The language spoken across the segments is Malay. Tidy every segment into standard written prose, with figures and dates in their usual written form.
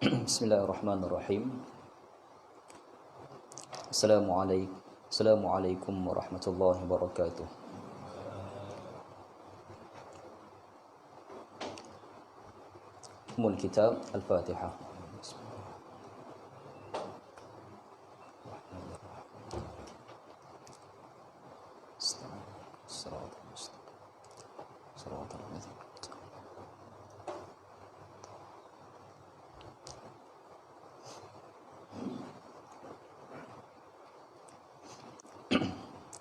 Bismillahirrahmanirrahim. Assalamualaikum warahmatullahi wabarakatuh. Ummul Kitab Al-Fatihah.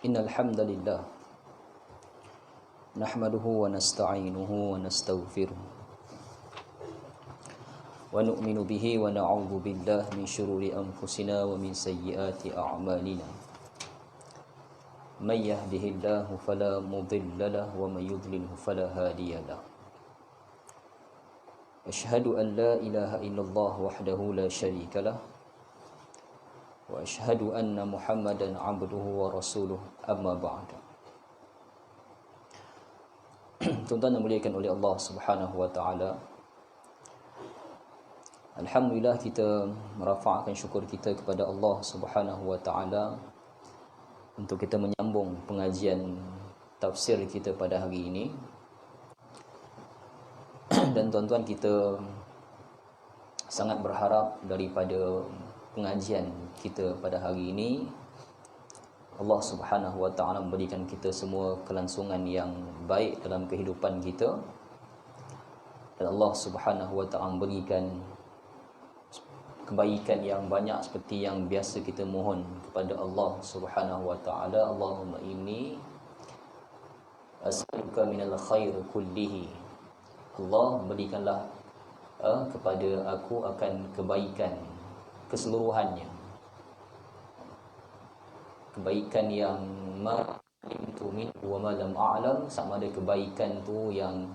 Innal hamdalillah nahmaduhu wa nasta'inuhu wa nastaghfiruh wa nu'minu bihi wa na'udzu billahi min shururi anfusina wa min sayyiati a'malina. May yahdihillahu fala mudilla lahu wa may yudlilhu fala hadiya lahu. Asyhadu an la ilaha illallah wahdahu la syarika lahu wa asyhadu anna Muhammadan abduhu wa rasuluh, amma ba'du. Tuan-tuan yang dimuliakan oleh Allah Subhanahu wa taala, alhamdulillah kita merafakkan syukur kita kepada Allah Subhanahu wa taala untuk kita menyambung pengajian tafsir kita pada hari ini. Dan tuan-tuan, kita sangat berharap daripada pengajian kita pada hari ini Allah Subhanahu wa taala memberikan kita semua kelangsungan yang baik dalam kehidupan kita, dan Allah Subhanahu wa taala memberikan kebaikan yang banyak seperti yang biasa kita mohon kepada Allah Subhanahu wa taala. Allahumma inni as'aluka minal khair kullihi. Allah, berikanlah kepada aku akan kebaikan keseluruhannya, kebaikan yang ma'alimtu minhu wa ma lam a'lam, sama ada kebaikan tu yang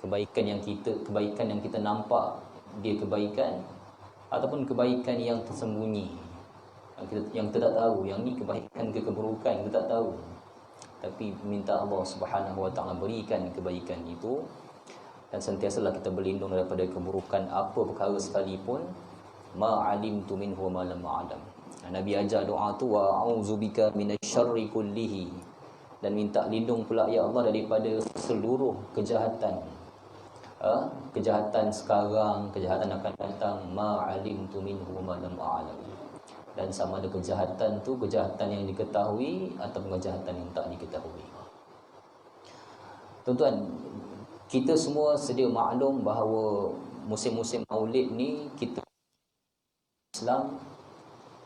kebaikan yang kita nampak dia kebaikan, ataupun kebaikan yang tersembunyi, yang kita tak tahu, yang ni kebaikan ke keburukan kita tak tahu, tapi minta Allah Subhanahu wa taala berikan kebaikan itu, dan sentiasalah kita berlindung daripada keburukan apa perkara sekalipun. Ma'alimtu minhu ma lam a'lam. Nabi ajar doa tu, wa a'udzubika minasyarri kullihi, dan minta lindung pula ya Allah daripada seluruh kejahatan. Kejahatan sekarang, kejahatan akan datang. Ma'alimtu minhu ma lam a'lam. Dan sama ada kejahatan tu kejahatan yang diketahui atau kejahatan yang tak diketahui. Tuan-tuan, kita semua sedia maklum bahawa musim-musim Maulid ni kita Islam,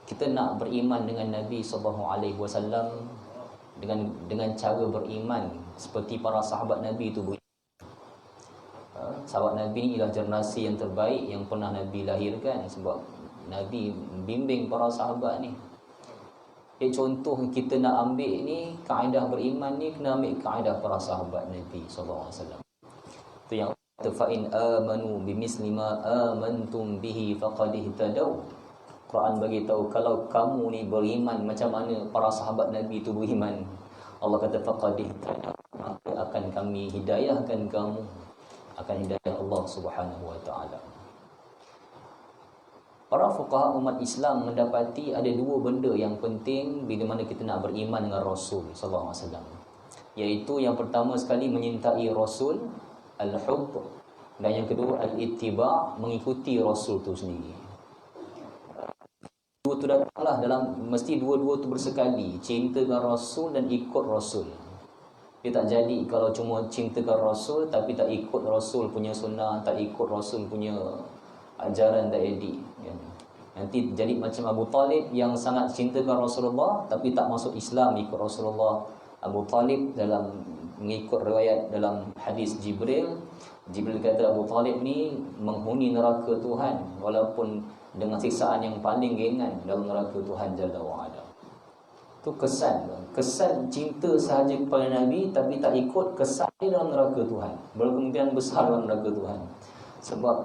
kita nak beriman dengan Nabi SAW dengan cara beriman seperti para sahabat Nabi itu. Sahabat Nabi ni ialah generasi yang terbaik yang pernah Nabi lahirkan, sebab Nabi bimbing para sahabat ni. Contoh kita nak ambil ni, kaedah beriman ni kena ambil kaedah para sahabat Nabi SAW. Itu yang fa'in amanu bimisli ma amantum bihi faqad ihtadaw. Quran bagi tahu kalau kamu ni beriman macam mana para sahabat Nabi itu beriman, Allah kata faqad ihtadaw, maka akan kami hidayahkan kamu, akan hidayah Allah Subhanahu wa taala. Para fuqaha umat Islam mendapati ada dua benda yang penting bila mana kita nak beriman dengan Rasul sallallahu alaihi wasallam, iaitu yang pertama sekali menyintai Rasul, al-hubb, dan yang kedua al-ittiba', mengikuti Rasul tu sendiri. Dua tu datanglah dalam, mesti dua-dua tu bersekali, cintakan Rasul dan ikut Rasul. Dia tak jadi kalau cuma cintakan Rasul tapi tak ikut Rasul punya sunnah, tak ikut Rasul punya ajaran, tak jadi. Nanti jadi macam Abu Talib yang sangat cintakan Rasulullah tapi tak masuk Islam ikut Rasulullah. Abu Talib dalam mengikut riwayat dalam hadis Jibril kata Abu Talib ni menghuni neraka Tuhan walaupun dengan siksaan yang paling ringan dalam neraka Tuhan Jalla wa'ala. Itu kesan cinta sahaja kepada Nabi tapi tak ikut, kesan dia dalam neraka Tuhan, berkemungkinan besar dalam neraka Tuhan. Sebab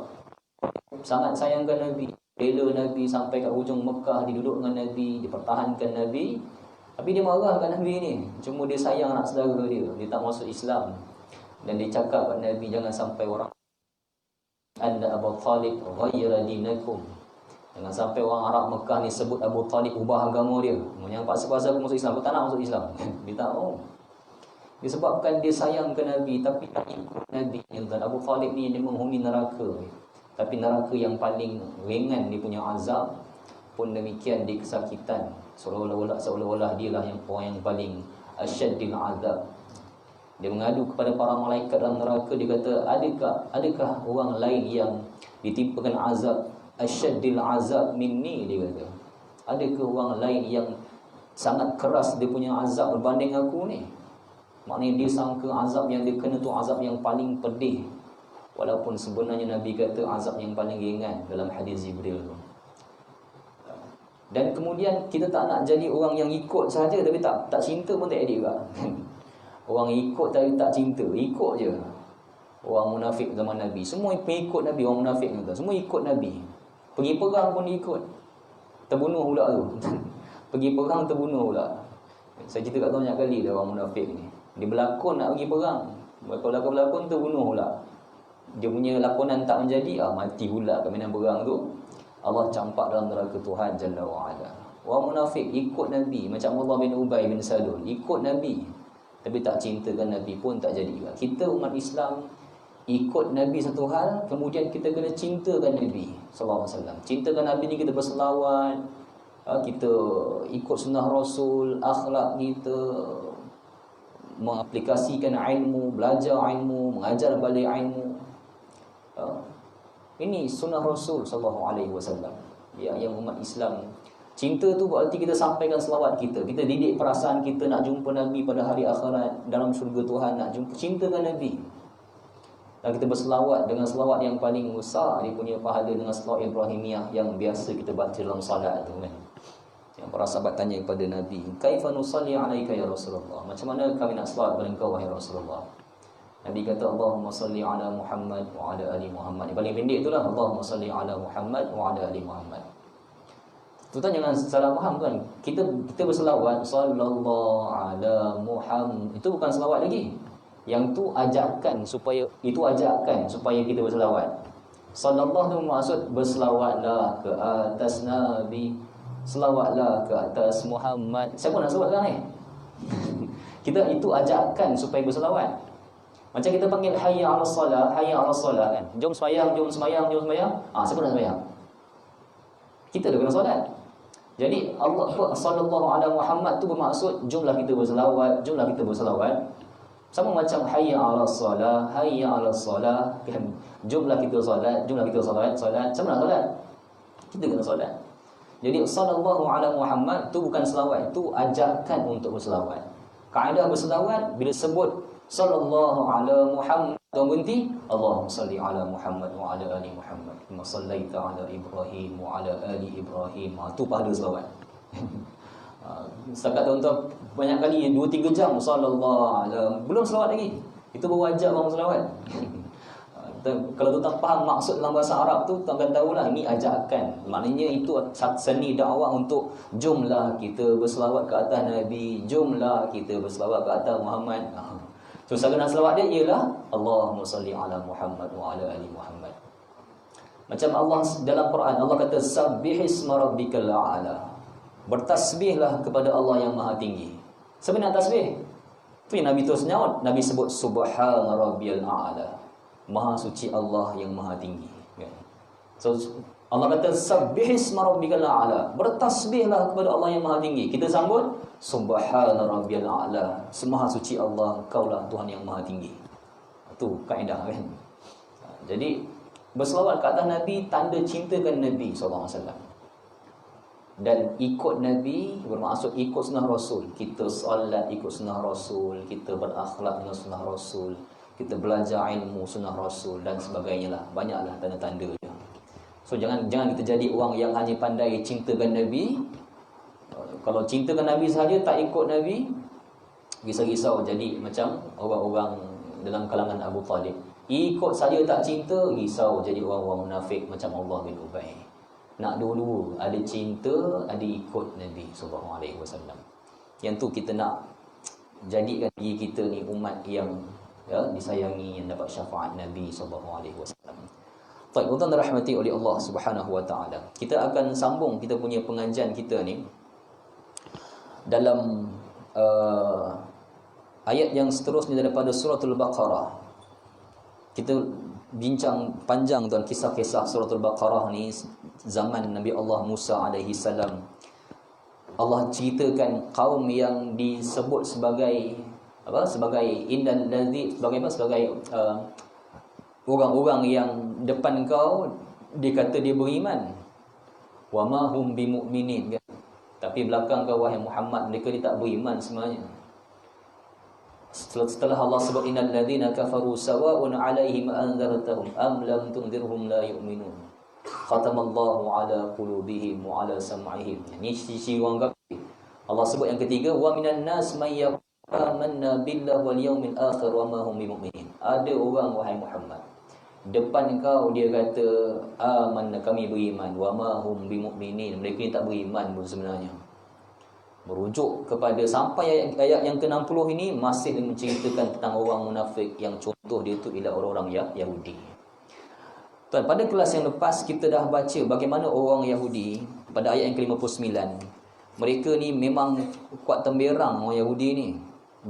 sangat sayangkan Nabi, rela Nabi sampai kat hujung Mekah, diduduk dengan Nabi, dipertahankan Nabi, tapi dia marahkan Nabi ni. Cuma dia sayang anak saudara dia tak masuk Islam, dan dia cakap kat Nabi jangan sampai orang anna Abu Talib ghayyara dinakum. Jangan sampai orang Arab Mekah ni sebut Abu Talib ubah agama dia. Yang paksa-paksa aku masuk Islam, aku tak nak masuk Islam. Dia tak mau. Disebabkan dia sayang ke Nabi tapi tak ikut Nabi. Dan Abu Talib ni dia menghuni neraka. Tapi neraka yang paling ringan dia punya azab pun demikian dia kesakitan. Seolah-olah dia lah yang orang yang paling asyaddil azab. Dia mengadu kepada para malaikat dalam neraka. Dia kata, adakah orang lain yang ditimpakan azab asyaddil azab minni, dia kata. Adakah orang lain yang sangat keras dia punya azab berbanding aku ni? Maknanya dia sangka azab yang dia kena tu azab yang paling pedih. Walaupun sebenarnya Nabi kata azab yang paling ringan dalam hadis Jibril tu. Dan kemudian kita tak nak jadi orang yang ikut saja tapi tak cinta pun tak ada juga. Orang ikut tapi tak cinta, ikut je. Orang munafik zaman Nabi, semua pengikut Nabi, orang munafik kata, semua ikut Nabi. Pergi perang pun ikut. Terbunuh pula tu. Pergi perang terbunuh pula. Saya cerita kat banyak kali dah orang munafik ni. Dia berlakon nak pergi perang. Berlakon-berlakon terbunuh pula. Dia punya lakonan tak menjadi, mati pula kat medan perang tu. Allah campak dalam neraka Tuhan Jalla wa'ala. Orang munafik ikut Nabi, macam Allah bin Ubay bin Salul, ikut Nabi tapi tak cintakan Nabi pun tak jadi juga. Kita umat Islam ikut Nabi satu hal, kemudian kita kena cintakan Nabi sallallahu alaihi wasallam. Cintakan Nabi ni kita berselawat, kita ikut sunnah Rasul, akhlak kita, mengaplikasikan ilmu, belajar ilmu, mengajar balik ilmu. Ini sunnah Rasul sallallahu alaihi wasallam. Yang umat Islam cinta tu berarti kita sampaikan selawat kita. Kita didik perasaan kita nak jumpa Nabi pada hari akhirat, dalam syurga Tuhan, nak jumpa, cintakan Nabi. Dan kita berselawat dengan selawat yang paling besar, dia punya pahala dengan selawat Ibrahimiyah yang biasa kita baca dalam salat tu kan. Yang para sahabat tanya kepada Nabi, "Kaifa nusalli 'alaika ya Rasulullah?" Macam mana kami nak selawat kepada engkau wahai Rasulullah? Nabi kata, "Allahumma salli 'ala Muhammad wa 'ala ali Muhammad." Yang paling pendek itulah, "Allahumma salli 'ala Muhammad wa 'ala ali Muhammad." Tuan jangan salah faham kan. Kita berselawat sallallahu ala Muhammad, itu bukan selawat lagi. Yang tu ajakan supaya kita berselawat. Sallallahu tu maksud berselawatlah ke atas Nabi, selawatlah ke atas Muhammad. Siapa nak selawat sekarang ni? Kita itu ajakan supaya berselawat. Macam kita panggil hayya 'alas salah, hayya 'alas salah kan. Jom sembahyang, jom sembahyang, jom sembahyang. Siapa nak sembahyang? Kita dah kena solat. Jadi Allah sallallahu alaihi Muhammad tu bermaksud jumlah kita berselawat, jumlah kita berselawat. Sama macam hayya 'alas salah, hayya 'alas salah kan. Jumlah kita solat, jumlah kita solat. Siapa nak solat? Kita kena solat. Jadi sallallahu alaihi Muhammad tu bukan selawat, itu ajakan untuk berselawat. Kaedah berselawat bila sebut sallallahu alaihi Muhammad, tu berhenti Allahumma salli ala Muhammad wa ala ali Muhammad kama sallaita ala Ibrahim wa ala ali Ibrahim. Tu pahala selawat. Setakat tuan-tuan banyak kali 2-3 jam sallallahu alaihi, belum selawat lagi. Itu baru ajak orang selawat. Kalau tuan-tuan faham maksud dalam bahasa Arab tu, tuan akan tahulah ini ajakan. Maknanya itu seni dakwah untuk jumlah kita berselawat ke atas Nabi, jumlah kita berselawat ke atas Muhammad. So cara nak selawat dia ialah Allahumma salli ala Muhammad wa ala ali Muhammad. Macam Allah dalam Quran, Allah kata sabbihisma rabbikal a'la. Bertasbihlah kepada Allah yang maha tinggi. Siapa nak tasbih? Tu yang Nabi terus nyaut. Nabi sebut subhana rabbiyal a'la. Maha suci Allah yang maha tinggi. So Allah kata sabbihisma rabbikal a'la. Bertasbihlah kepada Allah yang maha tinggi. Kita sambut subhana rabbiyal a'la. Semaha suci Allah, kaulah Tuhan yang maha tinggi. Itu kaedah kan. Jadi berselawat ke atas Nabi tanda cintakan Nabi SAW. Dan ikut Nabi bermaksud ikut sunnah Rasul. Kita solat ikut sunnah Rasul, kita berakhlak dengan sunnah Rasul, kita belajar ilmu sunnah Rasul dan sebagainya lah. Banyaklah tanda-tanda dia. So jangan kita jadi orang yang hanya pandai cintakan Nabi. Kalau cintakan Nabi sahaja tak ikut Nabi, risau-risau jadi macam orang-orang dalam kalangan Abu Talib. Ikut saja tak cinta, risau jadi orang-orang munafik macam Allah bin Ubay. Nak dulu ada cinta, ada ikut Nabi sallallahu alaihi wasallam. Yang tu kita nak jadikan diri kita ni umat yang disayangi, yang dapat syafaat Nabi sallallahu alaihi wasallam. Baik, tuan-tuan dirahmati oleh Allah Subhanahu wa taala. Kita akan sambung kita punya pengajian kita ni dalam ayat yang seterusnya daripada suratul Baqarah. Kita bincang panjang tuan kisah-kisah suratul Baqarah ni zaman Nabi Allah Musa alaihi salam. Allah ceritakan kaum yang disebut sebagai apa? Sebagai innal ladzi sebagai apa? Sebagai orang-orang yang depan kau dia kata dia beriman. Wa ma hum bimu'minin kan? Tapi belakang kau wahai Muhammad mereka dia tak beriman sebenarnya. Setelah Allah sebut innal ladzina kafaru sawa'un 'alaihim anzartahum am lam tunzirhum la yu'minun. Khatamallahu 'ala qulubihim wa 'ala sam'ihim. Ini sisi orang kafir. Allah sebut yang ketiga wa minan nas may amanna billahi wal yawmil akhir wa ma hum bimu'minin. Ada orang wahai Muhammad depan kau dia kata amanna kami beriman wa ma hum bimu'minin. Mereka ni tak beriman pun sebenarnya. Merujuk kepada sampai ayat yang ke-60 ini masih menceritakan tentang orang munafik yang contoh dia tu ialah orang-orang Yahudi. Tuan, pada kelas yang lepas kita dah baca bagaimana orang Yahudi pada ayat yang ke-59. Mereka ni memang kuat temberang orang Yahudi ni.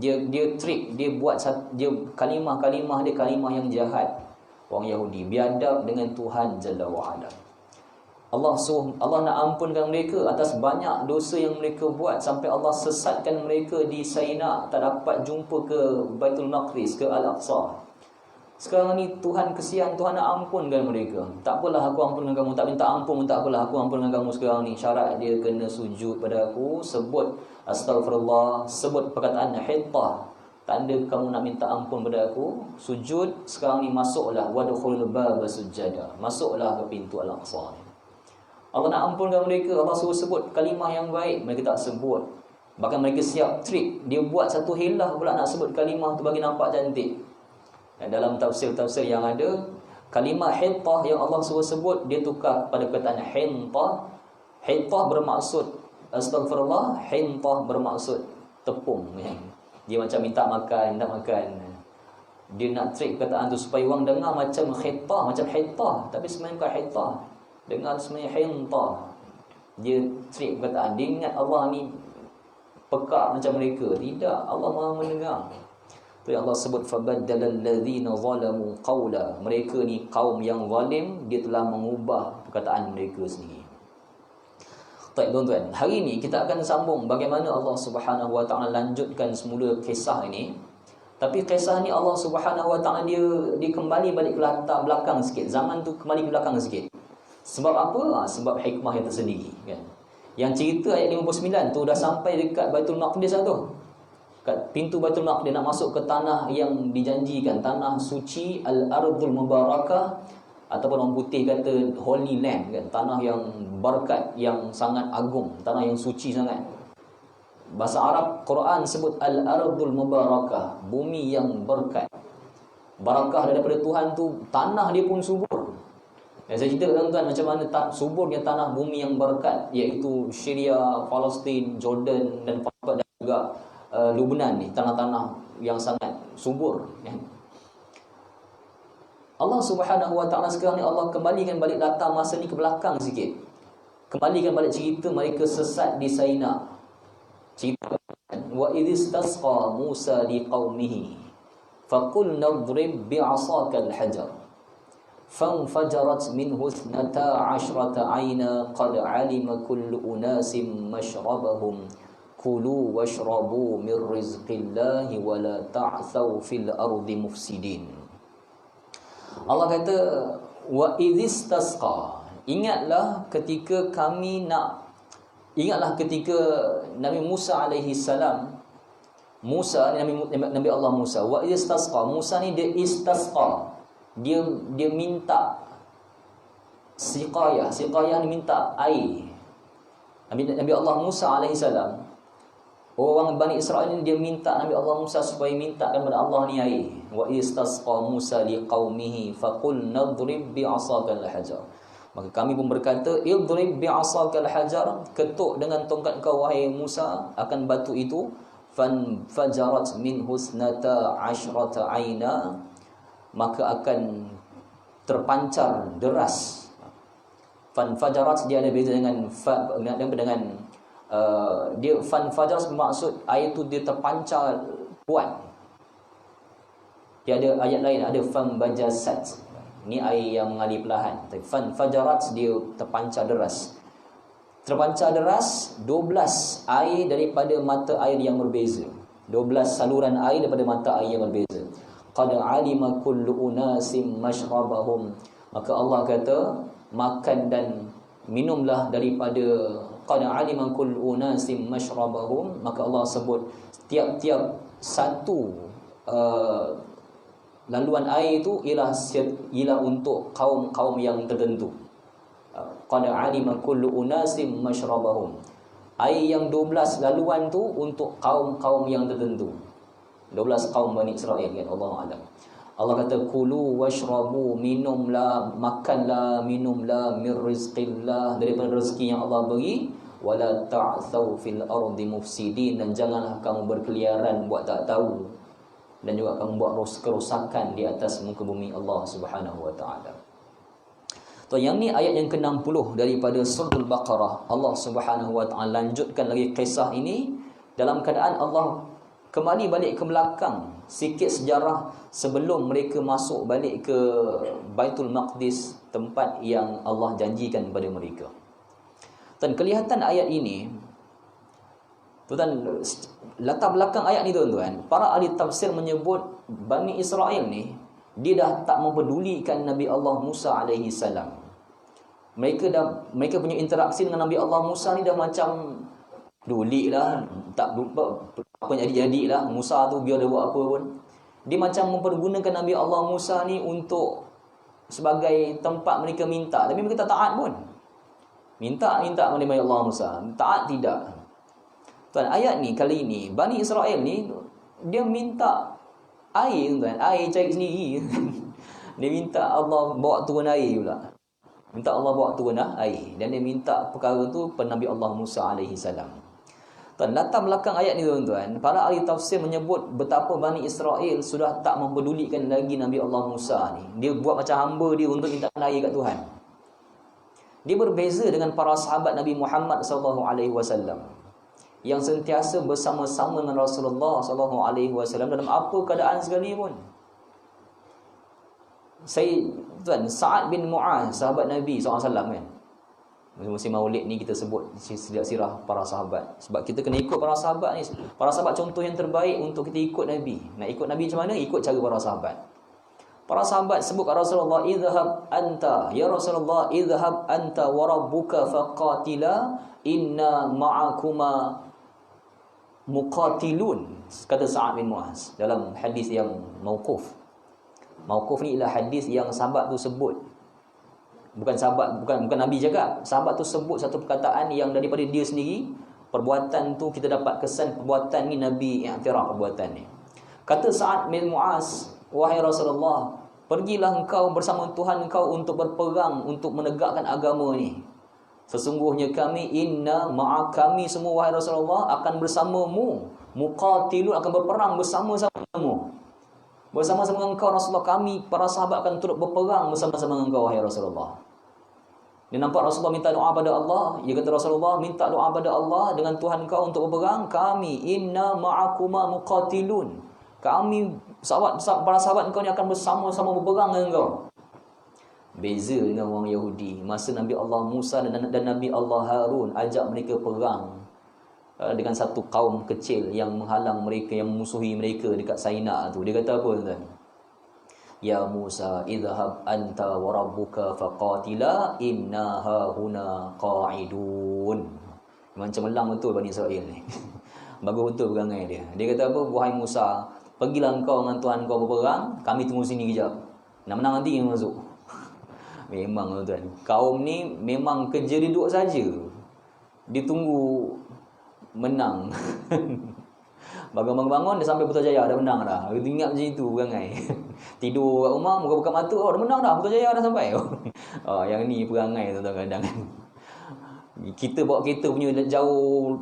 Dia trick, dia buat dia kalimah-kalimah dia kalimah yang jahat. Orang Yahudi biadab dengan Tuhan Jalla wa Ala. Allah nak ampunkan mereka atas banyak dosa yang mereka buat sampai Allah sesatkan mereka di Saina, tak dapat jumpa ke Baitul Maqdis, ke Al-Aqsa. Sekarang ni Tuhan kesian, Tuhan nak ampunkan mereka. Tak apalah aku ampunkan kamu, tak minta ampun pun tak apalah aku ampunkan kamu sekarang ni. Syarat dia kena sujud pada aku, sebut astagfirullah, sebut perkataan hittah, tanda kamu nak minta ampun pada aku, sujud. Sekarang ni masuklah wadkhulul baba sujada, masuklah ke pintu Al-Aqsa ni. Allah nak ampunkan mereka, Allah suruh sebut kalimah yang baik, mereka tak sebut. Bahkan mereka siap trik, dia buat satu hilah pula nak sebut kalimah tu bagi nampak cantik. Dan dalam tafsir-tafsir yang ada, kalimah hittah yang Allah suruh sebut dia tukar pada perkataan hintah. Hittah bermaksud astagfirullah, hintah bermaksud tepung. Dia macam minta makan, nak makan. Dia nak trik perkataan tu supaya orang dengar macam hittah, macam hittah, tapi sebenarnya bukan hittah. Dengar sebenarnya hintah. Dia trik perkataan. Dia ingat Allah ni pekak macam mereka. Tidak, Allah Maha mendengar. Tu yang Allah sebut fabaddalal ladzina zalamu qawla. Mereka ni kaum yang zalim, dia telah mengubah perkataan mereka sendiri. Baik tuan-tuan, hari ini kita akan sambung bagaimana Allah Subhanahu wa taala lanjutkan semula kisah ini. Tapi kisah ni Allah Subhanahu wa taala dia kembali balik ke latar belakang sikit. Zaman tu kembali ke belakang sikit. Sebab apa? Sebab hikmah yang tersendiri kan. Yang cerita ayat 59 tu dah sampai dekat Baitul Maqdis lah tu. Kat pintu Baitul Maqdis nak masuk ke tanah yang dijanjikan, tanah suci Al-Ardul Mubarakah, ataupun orang putih kata Holy Land kan, tanah yang berkat, yang sangat agung, tanah yang suci sangat. Bahasa Arab Quran sebut Al-Ardul Mubarakah, bumi yang berkat. Barakah daripada Tuhan tu, tanah dia pun subur. Saya cerita tuan-tuan macam mana suburnya tanah bumi yang berkat, iaitu Syria, Palestin, Jordan dan juga Lebanon ni, tanah-tanah yang sangat subur ya. Allah Subhanahu wa taala sekarang ni Allah kembalikan balik latar masa ni ke belakang sikit. Kembalikan balik cerita mereka sesat di Saina. Cerita wa idistasqa Musa liqaumihi faqul nadrib bi'asaka al-hajar فانفجرت منه 12 عينا قد علم كل أناس مشربهم كلوا واشربوا من رزق الله ولا تعثوا في الأرض مفسدين. Allah kata wa idistasqa, ingatlah ketika Nabi Musa alaihi salam, Nabi Allah Musa, wa idistasqa, Musa ni dia istasqa, dia minta siqayah ni minta air. Nabi Allah Musa alaihi salam, orang Bani Israel ni dia minta Nabi Allah Musa supaya mintakan kepada Allah ni air. Wa istasqa Musa liqaumihi faqul nadrib bi'asaka al-hajar. Maka kami pun berkata idrib bi'asaka al-hajar, ketuk dengan tongkat kau wahai Musa akan batu itu. Fanfajarat minhu 12 aina, maka akan terpancar deras. Fanfajarat dia ada beza dengan dia fanfajarat bermaksud air tu dia terpancar kuat. Dia ada ayat lain, ada fambajasat. Ni air yang mengalir perlahan. Fanfajarat dia terpancar deras. Terpancar deras 12 air daripada mata air yang berbeza. 12 saluran air daripada mata air yang berbeza. Qad alima kullu unasim mashrabahum. Maka Allah kata, makan dan minumlah daripada qad alima kullu unasim mashrabahum. Maka Allah sebut tiap-tiap satu laluan air itu ialah untuk kaum-kaum yang tertentu. Qad alima kullu unasim mashrabahum. Air yang 12 laluan tu untuk kaum-kaum yang tertentu. 12 kaum Bani Israel kan, Allah Alam. Allah kata kulu washrabu, minumlah, makanlah, minumlah min rizqillah, daripada rezeki yang Allah beri, wala ta'thaw fil ardi mufsidin, dan janganlah kamu berkeliaran buat tak tahu, dan juga kamu buat kerosakan di atas muka bumi Allah Subhanahu wa taala. So, yang ni ayat yang ke-60 daripada surah Al-Baqarah. Allah Subhanahu wa taala lanjutkan lagi kisah ini dalam keadaan Allah kembali balik ke belakang sikit sejarah sebelum mereka masuk balik ke Baitul Maqdis, tempat yang Allah janjikan kepada mereka. Dan kelihatan ayat ini, tuan, latar belakang ayat ni tuan-tuan, para ahli tafsir menyebut Bani Israel ni dia dah tak mempedulikan Nabi Allah Musa alaihi salam. Mereka punya interaksi dengan Nabi Allah Musa ni dah macam peduli lah, tak apa jadi lah. Musa tu biar dia buat apa pun, dia macam mempergunakan Nabi Allah Musa ni untuk sebagai tempat mereka minta, tapi mereka tak taat pun. Minta kepada Nabi Allah Musa, taat tidak. Tuan, ayat ni kali ni Bani Israel ni dia minta air, tuan, air cari sendiri. Dia minta Allah bawa turun air pula. Minta Allah bawa turun air, dan dia minta perkara tu pada Nabi Allah Musa alaihi salam. Tuan, latar belakang ayat ni tuan-tuan, para ahli tafsir menyebut betapa Bani Israel sudah tak mempedulikan lagi Nabi Allah Musa ni. Dia buat macam hamba dia untuk minta air kat Tuhan. Dia berbeza dengan para sahabat Nabi Muhammad sallallahu alaihi wasallam yang sentiasa bersama-sama dengan Rasulullah sallallahu alaihi wasallam dalam apa keadaan sekalipun. Tuan, Sa'ad bin Mu'az, sahabat Nabi SAW kan. Musim Maulid ni kita sebut sirah para sahabat, sebab kita kena ikut para sahabat ni. Para sahabat contoh yang terbaik untuk kita ikut Nabi. Nak ikut Nabi macam mana? Ikut cara para sahabat. Para sahabat sebut kat Rasulullah, idhhab anta, ya Rasulullah, idhhab anta wa rabbuka faqatila inna ma'akuma muqatilun, kata Sa'ad bin Mu'az dalam hadis yang mauquf. Mauquf ni ialah hadis yang sahabat tu sebut, bukan Nabi cakap. Sahabat tu sebut satu perkataan yang daripada dia sendiri. Perbuatan tu kita dapat kesan perbuatan ni Nabi i'tiraf perbuatan ni. Kata Sa'ad bin Mu'az, wahai Rasulullah, pergilah engkau bersama Tuhan engkau untuk berperang, untuk menegakkan agama ni. Sesungguhnya kami, inna kami semua wahai Rasulullah akan bersamamu, muqatilun, akan berperang bersama-samamu. Bersama-sama dengan engkau Rasulullah, kami para sahabat akan turut berperang bersama-sama dengan engkau wahai Rasulullah. Dia nampak Rasulullah minta doa pada Allah. Dia kata Rasulullah minta doa pada Allah dengan Tuhan kau untuk berperang. Kami inna ma'akuma muqatilun, kami para sahabat engkau ni akan bersama-sama berperang dengan engkau. Beza dengan orang Yahudi. Masa Nabi Allah Musa dan Nabi Allah Harun ajak mereka perang dengan satu kaum kecil yang menghalang mereka, yang memusuhi mereka dekat Saina tu. Dia kata apa tuan? Ya Musa, idhhab anta wa rabbuka faqatila inna hahuna qa'idun. Macam melang betul Bani Israel ni. Bagus betul perangai dia. Dia kata apa? Wahai Musa, pergilah engkau dengan Tuhan kau berperang, kami tunggu sini kejap. Nak menang nanti yang masuk. Memang tuan, kaum ni memang kerja duduk saja. Dia tunggu menang. Bangun-bangun dia sampai Putrajaya dah menang dah. Kita ingat macam itu perangai. Tidur kat rumah, muka buka mata, oh dah menang dah, Putrajaya dah sampai. Yang ni perangai tuan-tuan kadang. Kita bawa kereta punya jauh,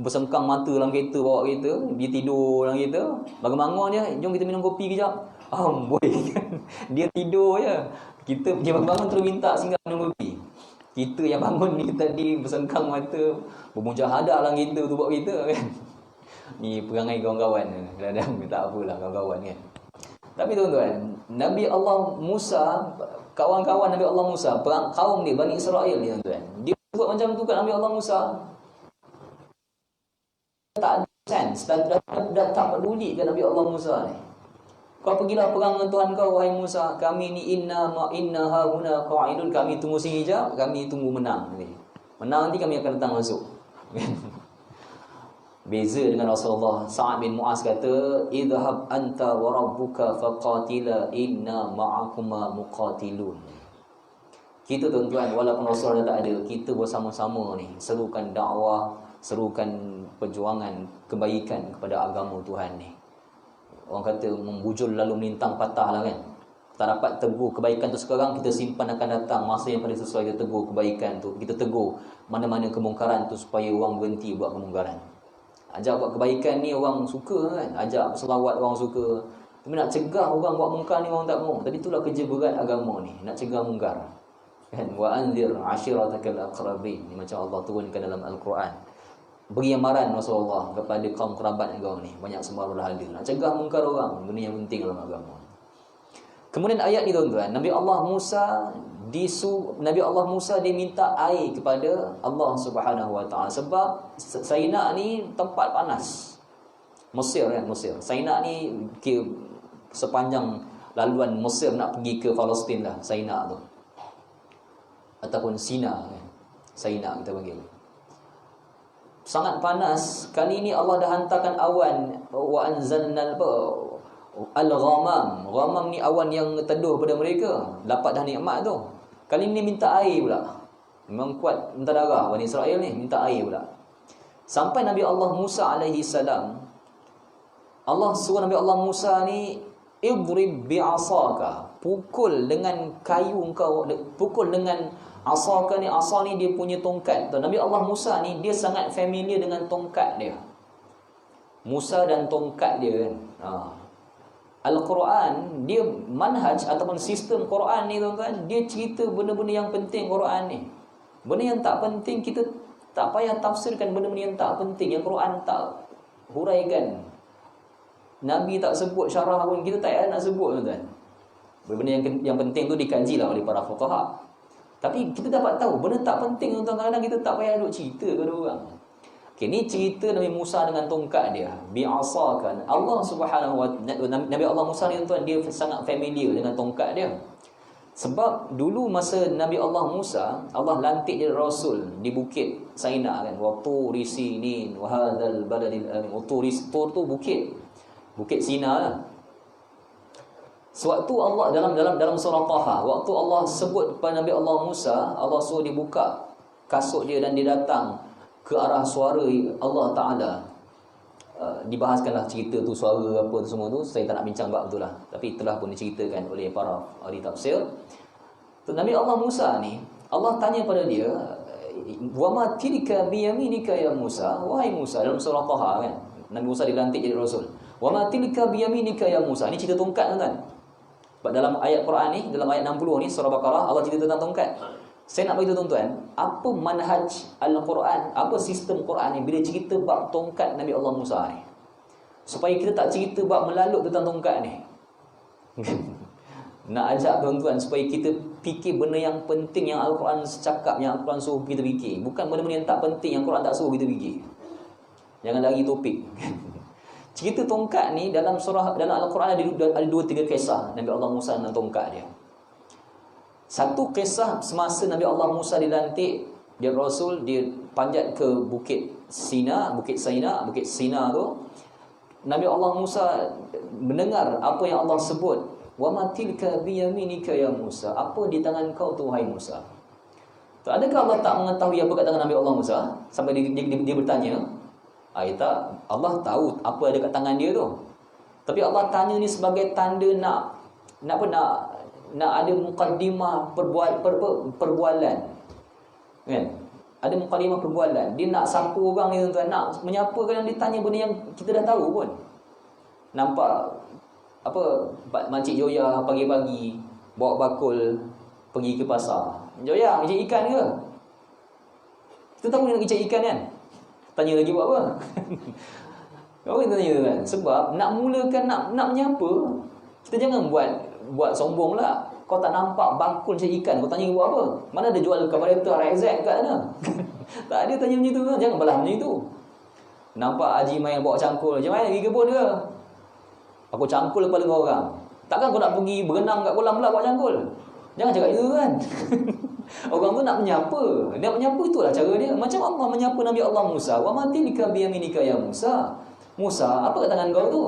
bersengkang mata dalam kereta, bawa kereta, dia tidur dalam kereta. Bangun-bangun je, jom kita minum kopi kejap. Amboi kan. Dia tidur je. Kita dia bangun terus minta singgah minum kopi. Kita yang bangun ni tadi bersengkang mata, bermujahadah lah kita tu buat kita kan. Ni perangai kawan-kawan ni. Kadang-kadang tak apalah kawan-kawan kan. Tapi tuan-tuan, Nabi Allah Musa, kawan-kawan Nabi Allah Musa, perang kaum dia, Bani Israel ni tuan-tuan. Dia buat macam tu kat Nabi Allah Musa. Tak ada sense, dah tak peduli kat Nabi Allah Musa ni. Kau pergilah perang dengan Tuhan kau, wahai Musa. Kami ni inna hauna qa'idun. Kami tunggu sini je, kami tunggu menang nanti. Menang nanti kami akan datang masuk. Beza dengan Rasulullah. Sa'ad bin Mu'az kata, idhhab anta wa rabbuka faqatila inna ma'akuma muqatilun. Kita tuan-tuan, walaupun Rasulullah tak ada, kita bersama-sama ni serukan dakwah, serukan perjuangan kebaikan kepada agama Tuhan ni. Orang kata membujul lalu melintang patah lah kan. Tak dapat tegur kebaikan tu sekarang, kita simpan akan datang masa yang paling sesuai kita tegur kebaikan tu. Kita tegur mana-mana kemungkaran tu supaya orang berhenti buat kemungkaran. Ajak buat kebaikan ni orang suka kan. Ajak selawat orang suka. Tapi nak cegah orang buat mungkar ni orang tak mau. Tapi itulah kerja berat agama ni, nak cegah mungkar. Kan, wa anzir ashiratakal aqrabin. Ni macam Allah turunkan dalam Al-Quran. Beri amaran Rasulullah kepada kaum kerabat kau ni, banyak sembara ada. Nak cegah mungkar orang, benda yang penting dalam agama. Kemudian ayat ni tuan-tuan, Nabi Allah Musa dia minta air kepada Allah Subhanahu Wa Taala sebab Saina ni tempat panas. Mesir kan, Mesir. Saina ni sepanjang laluan Mesir nak pergi ke Palestin lah, Saina tu. Ataupun Sina kan. Saina kita panggil. Sangat panas. Kali ini Allah dah hantarkan awan, wa anzalna al-ghamam. Ghamam ni awan yang teduh pada mereka. Dapat dah nikmat tu. Kali ini minta air pula. Memang kuat minta darah Bani Israel ni, minta air pula. Sampai Nabi Allah Musa alaihi salam, Allah suruh Nabi Allah Musa ni, idrib bi'asaka. Pukul dengan kayu engkau, pukul dengan asaka ni. Asa ni dia punya tongkat. Nabi Allah Musa ni dia sangat familiar dengan tongkat dia. Musa dan tongkat dia kan. Al-Quran dia manhaj ataupun sistem Quran ni tuan-tuan, dia cerita benda-benda yang penting Quran ni. Benda yang tak penting kita tak payah tafsirkan, benda-benda yang tak penting yang Quran tak huraikan. Nabi tak sebut syarah pun kita tak payah nak sebut tuan-tuan. Benda yang penting tu dikajilah oleh para fuqaha. Tapi kita dapat tahu benda tak penting tuan-tuan, kadang-kadang kita tak payah duk cerita kepada orang. Okay, ni cerita Nabi Musa dengan tongkat dia. Bi'asakan. Allah Subhanahu wa Nabi Allah Musa ni tuan, dia sangat familiar dengan tongkat dia. Sebab dulu masa Nabi Allah Musa, Allah lantik dia rasul di bukit Saina kan. Wa turi sinin wa hadzal baladil amin. Tur tu bukit. Bukit Sina lah. Sewaktu Allah dalam surah Taha, waktu Allah sebut kepada Nabi Allah Musa, Allah suruh dia buka kasut dia dan dia datang ke arah suara Allah Ta'ala. Dibahaskanlah cerita tu, suara apa tu semua tu. Saya tak nak bincang bab tu lah, tapi telah pun diceritakan oleh para ahli tafsir. Nabi Allah Musa ni, Allah tanya pada dia, wa ma tilka biyaminika ya Musa. Wahai Musa, dalam surah Taha kan, Nabi Musa dilantik jadi rasul. Wa ma tilka biyaminika ya Musa. Ni cerita tongkat kan. Dalam ayat Quran ni, dalam ayat 60 ni surah Baqarah, Allah cerita tentang tongkat. Saya nak beritahu tuan-tuan, apa manhaj Al-Quran, apa sistem Quran ni bila cerita bab tongkat Nabi Allah Musa ni, supaya kita tak cerita bab melalut tentang tongkat ni. Nak ajak tuan-tuan supaya kita fikir benda yang penting yang Al-Quran cakap, yang Al-Quran suruh kita fikir. Bukan benda-benda yang tak penting yang Quran tak suruh kita fikir. Jangan lari topik. Cerita tongkat ni dalam Al-Quran ada 2-3 kisah Nabi Allah Musa dengan tongkat dia. Satu kisah semasa Nabi Allah Musa dilantik, dia rasul, dia panjat ke bukit Sina tu. Nabi Allah Musa mendengar apa yang Allah sebut, wa ma tilka biyaminika ya Musa. Apa di tangan kau tu wahai Musa? Adakah Allah tak mengetahui apa kat tangan Nabi Allah Musa sampai dia bertanya? Tak, Allah tahu apa ada kat tangan dia tu. Tapi Allah tanya ni sebagai tanda nak ada mukaddimah perbualan. Kan? Ada mukaddimah perbualan. Dia nak sapa orang ni tuan-tuan, nak menyapa kan, dia tanya benda yang kita dah tahu pun. Nampak apa Makcik Joya pagi-pagi bawa bakul pergi ke pasar. Joyang, ijek ikan ke? Kita tahu nak ijek ikan kan? Tanya lagi buat apa? Kau kita tanya kan? Sebab nak mulakan nak menyapa, kita jangan buat sombong lah. Kau tak nampak bakul cari ikan, kau tanya buat apa? Mana ada jual carburetor RZ kat sana? Tak ada tanya macam tu kan? Jangan balas macam tu. Nampak Haji main bawa cangkul, macam mana pergi kebun ke? Aku cangkul kepala kau orang. Takkan kau nak pergi berenang kat kolam pula bawa cangkul? Jangan cakap itu kan. Orang tu nak menyapa. Dia menyapa, itulah cara dia. Macam Allah menyapa Nabi Allah Musa. Wa matilika biyaminika ya Musa. Musa, apa kat tangan kau tu?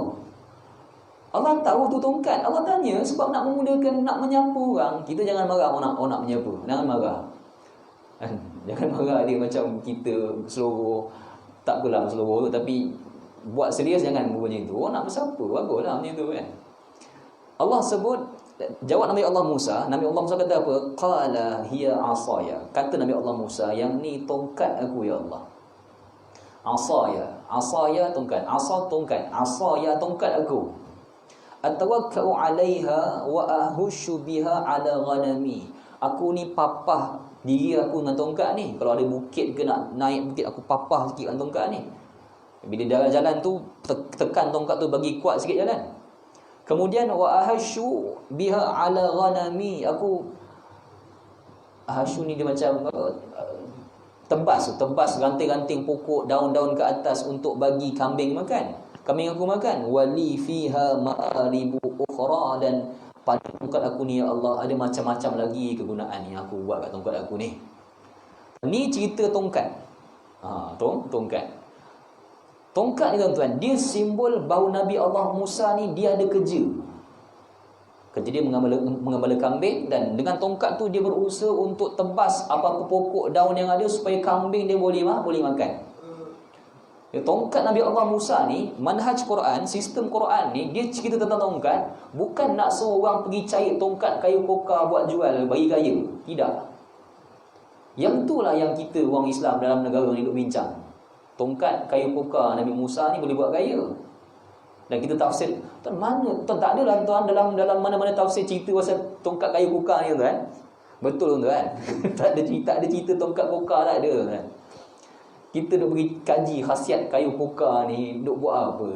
Allah tahu tu tongkat. Allah tanya sebab nak memudahkan, nak menyapa orang. Kita jangan marah orang nak menyapa. Jangan marah. Jangan marah dia macam kita seluruh. Tak apalah seluruh tu, tapi buat serius jangan buat macam tu. Orang nak bersapa, baguslah macam tu kan. Allah sebut, jawab Nabi Allah Musa. Nabi Allah Musa kata apa? Qala hiya asaya. Kata Nabi Allah Musa, yang ni tongkat aku ya Allah. Asaya tongkat. Asa tongkat. Asaya tongkat aku. Atawakkau 'alaiha wa ahushu biha 'ala ghanami. Aku ni papah diri aku dengan tongkat ni. Kalau ada bukit ke nak naik bukit, aku papah sikit dengan tongkat ni. Bila jalan tu tekan tongkat tu bagi kuat sikit jalan. Kemudian wa ahashu biha 'ala ghanami. Aku ahashu ni dia macam tebas ranting-ranting pokok, daun-daun ke atas untuk bagi kambing makan. Kambing aku makan. Wali fiha ma'aribu ukhra, dan pada tongkat aku ni ya Allah ada macam-macam lagi kegunaan yang aku buat kat tongkat aku ni. Ni cerita tongkat. Tongkat. Tongkat ni tuan-tuan, dia simbol bahawa Nabi Allah Musa ni dia ada kerja. Kerja dia mengembala kambing, dan dengan tongkat tu dia berusaha untuk tebas apa-apa pokok daun yang ada supaya kambing dia boleh makan. Tongkat Nabi Allah Musa ni, manhaj Quran, sistem Quran ni, dia cerita tentang tongkat. Bukan nak suruh orang pergi cari tongkat kayu kokar buat jual, bagi kaya. Tidak. Yang itulah yang kita orang Islam dalam negara ni duk bincang. Tongkat kayu kokar Nabi Musa ni boleh buat kaya. Dan kita tafsir, tuan mana? Tuan tak adalah tuan dalam mana-mana tafsir cerita pasal tongkat kayu kokar ni tuan. Betul tuan. tak ada cerita tongkat kokar, tak ada tuan. Kita duk pergi kaji khasiat kayu kokar ni duk buat apa.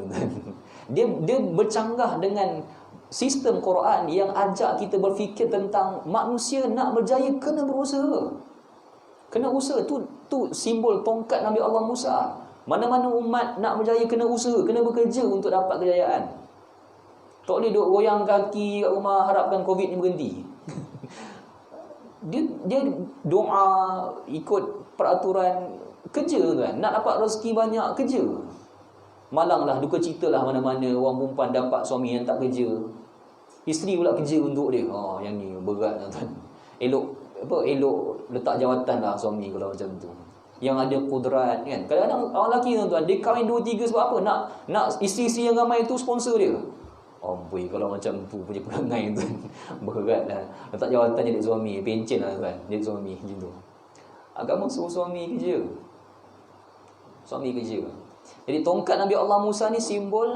Dia bercanggah dengan sistem Quran yang ajak kita berfikir tentang manusia nak berjaya kena berusaha. Kena usaha. Tu simbol tongkat Nabi Allah Musa. Mana-mana umat nak berjaya kena usaha, kena bekerja untuk dapat kejayaan. Tak boleh duk goyang kaki kat rumah harapkan COVID ni berhenti. Dia doa ikut peraturan kerja kan. Nak dapat rezeki banyak, kerja. Malanglah, duka citalah mana-mana orang perempuan dapat suami yang tak kerja. Isteri pula kerja untuk dia. Yang ni berat tuan. Elok letak jawatan lah suami kalau macam tu. Yang ada kudrat kan. Kadang-kadang orang lelaki tuan, dia kahwin 2-3 sebab apa? Nak isteri-isteri yang ramai tu sponsor dia. Boy, kalau macam tu punya perangai tuan, berat lah. Letak jawatan jadi suami, pencen lah tuan, jadi suami macam tu. Agama suruh suami kerja. Suami kerja. Jadi tongkat Nabi Allah Musa ni simbol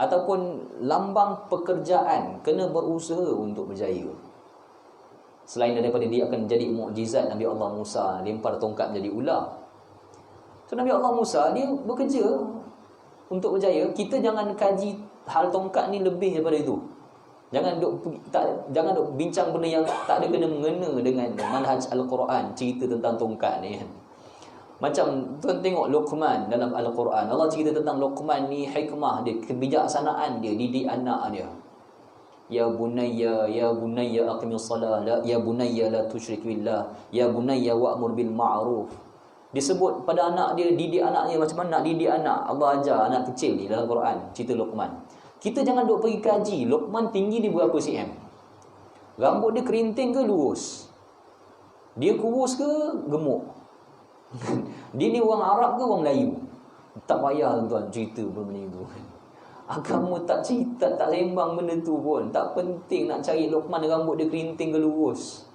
ataupun lambang pekerjaan, kena berusaha untuk berjaya. Selain daripada dia akan jadi mukjizat, Nabi Allah Musa lempar tongkat menjadi ular. So Nabi Allah Musa dia bekerja untuk berjaya. Kita jangan kaji hal tongkat ni lebih daripada itu. Jangan duk bincang benda yang tak ada kena-mengena dengan manhaj Al-Quran, cerita tentang tongkat ni kan. Macam tuan tengok Luqman dalam Al-Quran. Allah cerita tentang Luqman ni, hikmah dia, kebijaksanaan dia didik anak dia. Ya bunayya aqimis salah, ya bunayya la tusyrik billah, ya bunayya wa'mur bil ma'ruf. Disebut pada anak dia, didik anaknya macam mana nak didik anak. Allah ajar anak kecil ni dalam Quran, cerita Luqman. Kita jangan duk pergi kaji Luqman tinggi dia berapa cm. Rambut dia kerinting ke lurus? Dia kurus ke gemuk? Dia ni orang Arab ke orang Melayu? Tak payah tuan cerita benda itu. Agama tak cerita, tak sembang benda tu pun. Tak penting nak cari Luqman rambut dia kerinting ke lurus,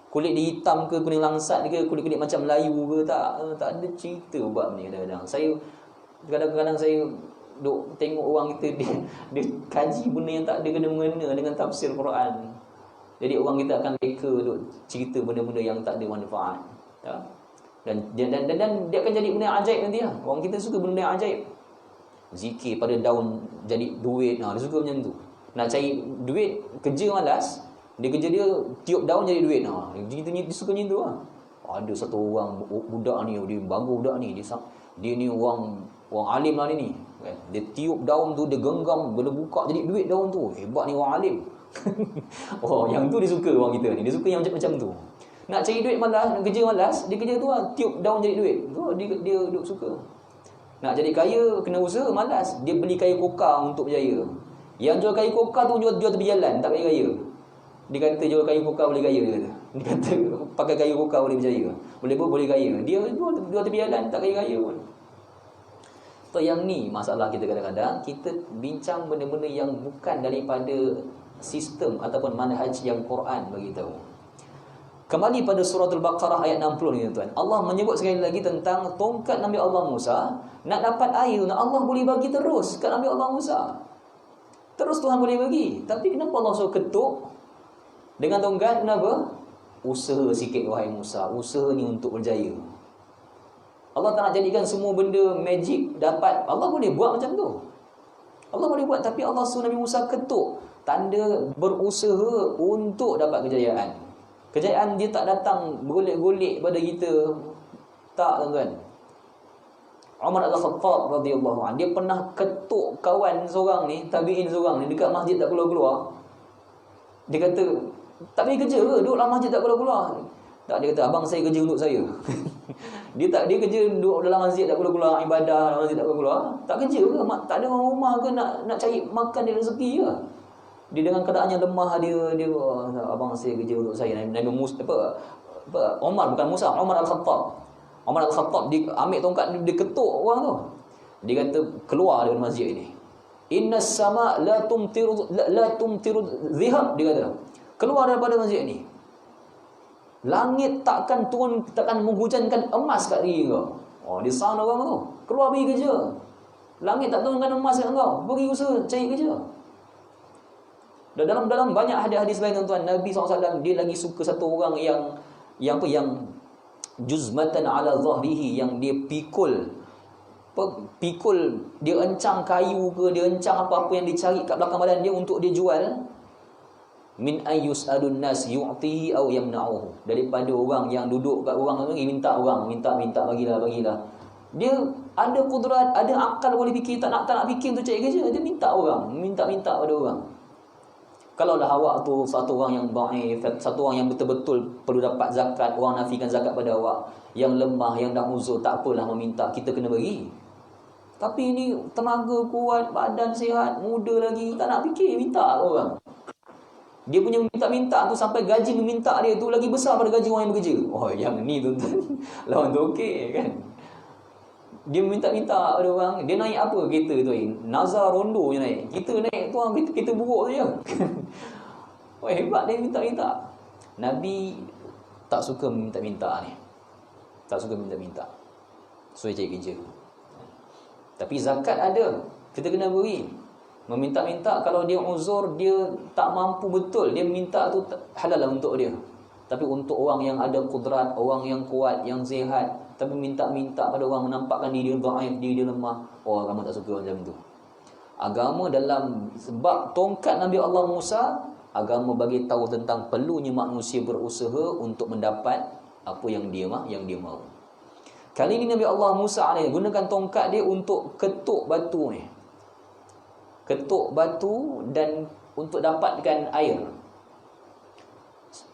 kulit dia hitam ke kuning langsat ke, kulit-kulit macam Melayu ke. Tak ada cerita buat ni. Kadang-kadang saya duk tengok orang kita dia kaji benda yang tak ada kena-mengena dengan tafsir Quran. Jadi orang kita akan reka duk cerita benda-benda yang tak ada manfaat. Ya? Dan dia akan jadi benda yang ajaib nanti lah. Orang kita suka benda yang ajaib. Zikir pada daun jadi duit. Dia suka macam tu. Nak cari duit, kerja malas. Dia kerja dia tiup daun jadi duit. Dia suka macam tu lah. Ada satu orang budak ni, dia bagus budak ni. Dia ni orang alim lah ni. Dia tiup daun tu, dia genggam, bila buka jadi duit daun tu. Hebat ni orang alim. Yang tu dia suka orang kita ni. Dia suka yang macam tu. Nak cari duit malas, nak kerja malas, dia kerja tu lah, tiup daun jadi duit. Dia duk suka. Nak jadi kaya, kena usaha, malas. Dia beli kayu kokar untuk berjaya. Yang jual kayu kokar tu jual tepi jalan, tak kaya. Dia kata jual kayu kokar boleh kaya, dia kata pakai kayu kokar boleh berjaya. Boleh kaya. Dia jual tepi jalan, tak kaya pun. So yang ni masalah kita kadang-kadang, kita bincang benda-benda yang bukan daripada sistem ataupun manhaj yang Quran bagi tahu. Kembali pada surah Al-Baqarah ayat 60 ni tuan. Allah menyebut sekali lagi tentang tongkat Nabi Allah Musa. Nak dapat air, Allah boleh bagi terus kat Nabi Allah Musa. Terus Tuhan boleh bagi. Tapi kenapa Allah suruh ketuk dengan tongkat? Kenapa? Usaha sikit wahai Musa. Usaha ni untuk berjaya. Allah tak nak jadikan semua benda magic dapat. Allah boleh buat macam tu. Allah boleh buat, tapi Allah suruh Nabi Musa ketuk. Tanda berusaha untuk dapat kejayaan. Kejayaan dia tak datang bergolek-golek pada kita. Tak, tuan-tuan. Umar Al-Khattab radhiyallahu anhu, dia pernah ketuk kawan seorang ni, tabi'in seorang ni dekat masjid tak keluar-keluar. Dia kata, tak pergi kerja ke? Duduk dalam masjid tak keluar-keluar. Tak, dia kata, abang saya kerja untuk saya. Dia kerja duduk dalam masjid tak keluar-keluar, ibadah dalam masjid tak keluar-keluar. Tak kerja ke? Tak ada orang rumah ke nak cari makan dia rezeki ke? Dia dengan keadaannya lemah, dia abang saya kerja untuk saya. Nabi Musa Umar bukan Musa, Umar Al-Khattab. Umar Al-Khattab dia ambil tongkat, dia ketuk orang tu. Dia kata keluar dari masjid ini. Innas sama la tumtiru dhihab, dia kata. Keluar daripada masjid ini. Langit takkan menghujankan emas kat diri kau. Dia sound orang tu. Keluar pergi kerja. Langit tak turunkan emas kat kau. Pergi usaha cari kerja. Dan dalam banyak hadis-hadis lain tuan-tuan, Nabi SAW dia lagi suka satu orang yang juzmatan ala zahrihi, yang dia pikul, dia encang kayu ke, dia encang apa-apa yang dicari kat belakang badan dia untuk dia jual. Min ayyus adun nas yu'tihi aw yamna'uhu, daripada orang yang duduk kat orang tu minta bagilah. Dia ada kudrat, ada akal, boleh fikir, tak nak fikir untuk cari kerja, dia minta pada orang. Kalaulah awak tu satu orang yang dhaif, satu orang yang betul-betul perlu dapat zakat, orang nafikan zakat pada awak, yang lemah, yang dah uzur, tak apalah meminta, kita kena bagi. Tapi ini tenaga kuat, badan sihat, muda lagi, tak nak fikir, minta orang. Dia punya minta-minta tu sampai gaji meminta dia tu lagi besar pada gaji orang yang bekerja. Yang ni tuan-tuan, lawan tu okey kan. Dia minta-minta pada orang. Dia naik apa kereta tu? Nazar Rondo je naik. Kita naik tu orang, kita buruk je. Hebat dia minta-minta. Nabi tak suka minta-minta ni. Tak suka minta-minta. So dia cari kerja. Tapi zakat ada, kita kena beri. Meminta-minta, kalau dia uzur, dia tak mampu betul, dia minta tu halal lah untuk dia. Tapi untuk orang yang ada kudrat, orang yang kuat, yang sihat, tapi minta-minta pada orang, menampakkan diri dia dhaif, diri dia lemah, agama tak suka macam tu. Agama dalam sebab tongkat Nabi Allah Musa, agama bagi tahu tentang perlunya manusia berusaha untuk mendapat apa yang dia mahu. Kali ini Nabi Allah Musa gunakan tongkat dia untuk ketuk batu ni. Ketuk batu dan untuk dapatkan air.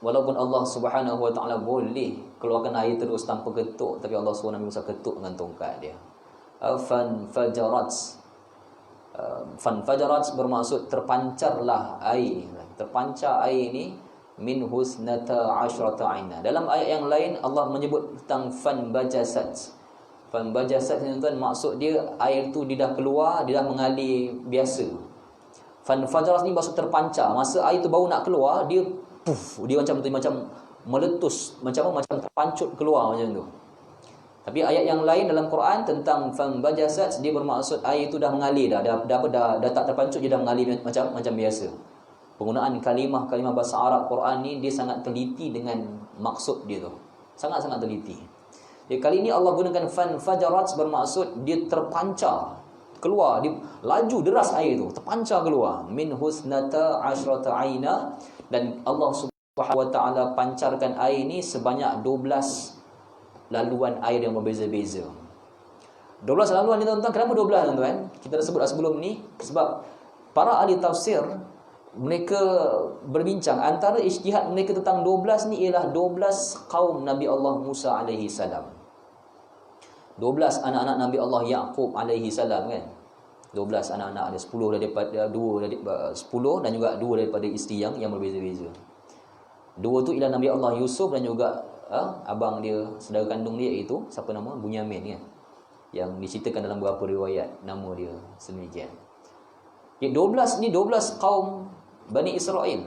Walaupun Allah Subhanahu Wa Taala boleh keluarkan air terus tanpa ketuk, tapi Allah suruh Nabi Musa ketuk dengan tongkat dia. Fanfajarat bermaksud terpancarlah air. Terpancar air ni min husnata asyrata aina. Dalam ayat yang lain Allah menyebut tentang fanbajasat. Fanbajasat ni tuan, maksud dia air tu dia dah keluar, dia dah mengalir biasa. Fanfajarat ni maksud terpancar. Masa air tu baru nak keluar, dia dia macam meletus, macam terpancut keluar macam tu. Tapi ayat yang lain dalam Quran tentang fanbajasat, dia bermaksud air tu dah mengalir dah tak terpancut, dia dah mengalir macam biasa. Penggunaan kalimah-kalimah bahasa Arab Quran ni dia sangat teliti dengan maksud dia tu. Sangat-sangat teliti. Jadi kali ini Allah gunakan fajarat bermaksud dia terpancar keluar, dia laju deras air tu, terpancar keluar. Min husnata asyrata aina, dan Allah Subhanahu wa taala pancarkan air ni sebanyak 12 laluan air yang berbeza-beza. 12 laluan ni tuan-tuan, kenapa 12 tuan-tuan? Kita dah sebut sebelum ni sebab para ahli tafsir mereka berbincang antara ijtihad mereka tentang 12 ni ialah 12 kaum Nabi Allah Musa alaihi salam. 12 anak-anak Nabi Allah Yaqub alaihi salam kan. 12 anak-anak, ada 10 daripada 2 10 dan juga 2 daripada isteri yang berbeza-beza. 2 tu ialah Nabi Allah Yusuf dan juga abang dia, saudara kandung dia, iaitu siapa nama? Bunyamin kan. Yang diceritakan dalam beberapa riwayat nama dia sedemikian. 12 ni 12 kaum Bani Israel.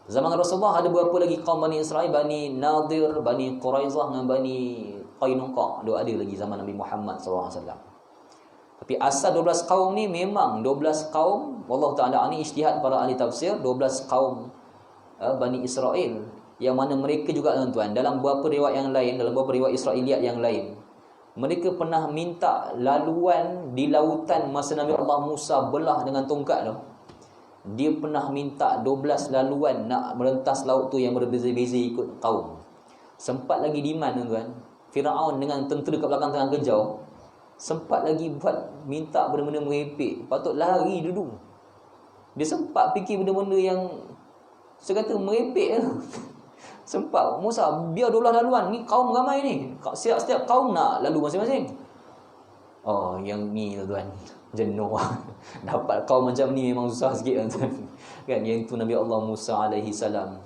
Zaman Rasulullah ada berapa lagi kaum Bani Israel? Bani Nadir, Bani Quraizah dengan Bani Qainuqa. Ada lagi zaman Nabi Muhammad SAW. Tapi asal 12 kaum ni memang 12 kaum, wallahu ta'ala ni ijtihad para ahli tafsir, 12 kaum Bani Israel, yang mana mereka juga tuan-tuan dalam beberapa riwayat yang lain, dalam beberapa riwayat Israiliyat yang lain, mereka pernah minta laluan di lautan masa Nabi Allah Musa belah dengan tongkat tu. Dia pernah minta 12 laluan nak merentas laut tu yang berbeza-beza ikut kaum. Sempat lagi diman tuan-tuan, Firaun dengan tentera kat belakang tengah kejar, sempat lagi buat minta benda-benda merepek, patut lari dulu. Dia sempat fikir benda-benda yang saya kata merepek lah. Sempat Musa, biar 12 laluan ni, kaum ramai ni, setiap kaum nak lalu masing-masing. Oh, yang ni tuan-tuan, jenuh. Dapat kaum macam ni memang susah sikit tuan-tuan. Kan, yang itu Nabi Allah Musa alaihi salam.